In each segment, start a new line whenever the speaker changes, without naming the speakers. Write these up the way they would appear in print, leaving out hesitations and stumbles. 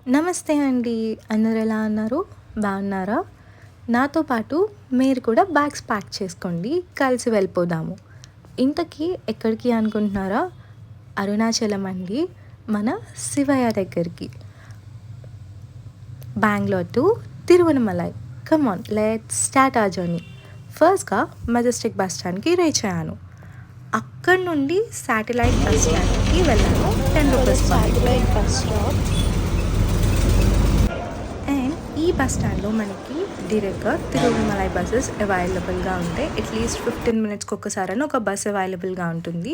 నమస్తే అండి. అందరూ ఎలా ఉన్నారు? బాగున్నారా? నాతో పాటు మీరు కూడా బ్యాగ్స్ ప్యాక్ చేసుకోండి. కలిసి వెళ్ళిపోదాము. ఇంతకీ ఎక్కడికి అనుకుంటున్నారా? అరుణాచలం అండి. మన శివయ్య దగ్గరికి. Bengaluru to Tiruvannamalai. Come on let's start our journey. ఫస్ట్‌గా మెజెస్టిక్ బస్ స్టాండ్‌కి రీచ్ అయ్యాను. అక్కడి నుండి శాటిలైట్ బస్ స్టాండ్‌కి వెళ్ళాను. రూ. 10 పడింది.
Satellite bus stop.
అండ్ ఈ బస్ స్టాండ్లో మనకి డైరెక్ట్గా తిరువనమలై బస్సెస్ అవైలబుల్గా ఉంటాయి. అట్లీస్ట్ 15 మినిట్స్కి ఒక్కసారైనా ఒక బస్ అవైలబుల్గా ఉంటుంది.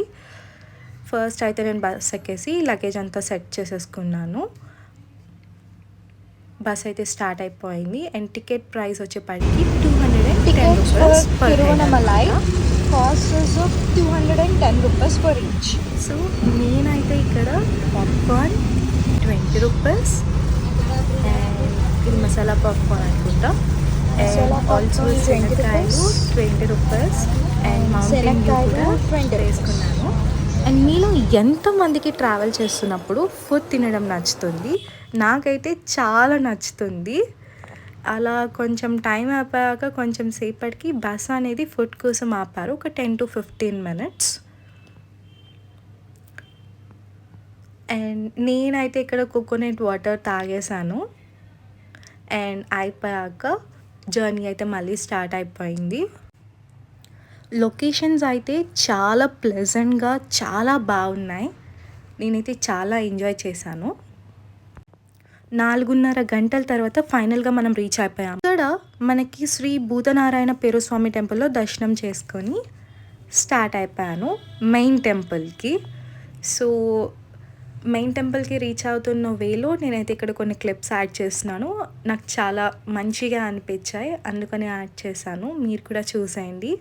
ఫస్ట్ అయితే నేను బస్ ఎక్కేసి లగేజ్ అంతా సెట్ చేసేసుకున్నాను. బస్ అయితే స్టార్ట్ అయిపోయింది. అండ్ టికెట్ ప్రైస్ వచ్చేప్పటికి
Tickets for
₹210 per head
Tiruvannamalai
అనమాట.
costs us of 210 rupees for each.
So నేనైతే ఇక్కడ పాప్కార్న్ ₹20 అండ్ ఇది మసాలా పాప్కార్న్ అనుకుంటా.
Masala
అండ్ ఆల్సో
popcorn
శనక్కాయలు ₹20 అండ్ మౌంటైన్ డ్యూ
శనక్కాయలు
కూడా
20
వేసుకున్నాను. అండ్ మీలో ఎంతమందికి ట్రావెల్ చేస్తున్నప్పుడు ఫుడ్ తినడం నచ్చుతుంది? నాకైతే చాలా నచ్చుతుంది. అలా కొంచెం టైం అయిపోయాక కొంచెం సేపటికి బస్ అనేది ఫుడ్ కోసం ఆపారు. ఒక 10 to 15 మినిట్స్. అండ్ నేనైతే ఇక్కడ కోకోనట్ వాటర్ తాగేసాను. అండ్ అయిపోయాక జర్నీ అయితే మళ్ళీ స్టార్ట్ అయిపోయింది. లొకేషన్స్ అయితే చాలా ప్లెజెంట్గా చాలా బాగున్నాయి. నేనైతే చాలా ఎంజాయ్ చేశాను. 4:30 గంటల తర్వాత ఫైనల్గా మనం రీచ్ అయిపోయాం. ఇక్కడ మనకి శ్రీ భూతనారాయణ పేరుస్వామి టెంపుల్లో దర్శనం చేసుకొని స్టార్ట్ అయిపోయాను మెయిన్ టెంపుల్కి. సో మెయిన్ టెంపుల్కి రీచ్ అవుతున్న వేలో నేనైతే ఇక్కడ కొన్ని క్లిప్స్ యాడ్ చేస్తున్నాను. నాకు చాలా మంచిగా అనిపించాయి, అందుకని యాడ్ చేశాను. మీరు కూడా చూసేయండి.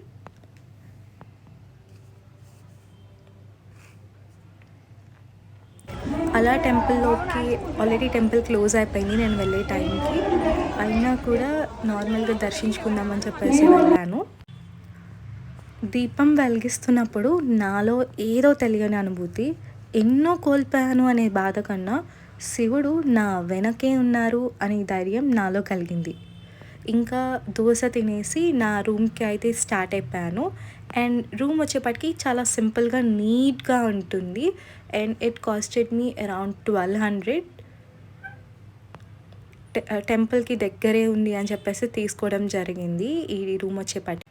అలా టెంపుల్లోకి ఆల్రెడీ టెంపుల్ క్లోజ్ అయిపోయింది నేను వెళ్ళే టైంకి. అయినా కూడా నార్మల్గా దర్శించుకుందామని చెప్పేసి వెళ్ళాను. దీపం వెలిగిస్తున్నప్పుడు నాలో ఏదో తెలియని అనుభూతి. ఎన్నో కోల్పోయాను అనే బాధ కన్నా శివుడు నా వెనకే ఉన్నారు అనే ధైర్యం నాలో కలిగింది. ఇంకా దోశ తినేసి నా రూమ్కి అయితే స్టార్ట్ అయిపోయాను. అండ్ రూమ్ వచ్చేప్పటికి చాలా సింపుల్గా నీట్గా ఉంటుంది. And it costed me around 1200. టెంపుల్కి దగ్గరే ఉంది అని చెప్పేసి తీసుకోవడం జరిగింది ఈ రూమ్ వచ్చేప్పటికి.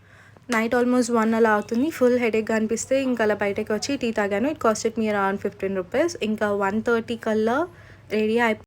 నైట్ ఆల్మోస్ట్ 1 అలా అవుతుంది. ఫుల్ హెడేక్గా అనిపిస్తే ఇంకా అలా బయటకు వచ్చి టీ తాగాను. It costed me around ₹15. ఇంకా 1:30 కల్లా రెడీ అయిపోయి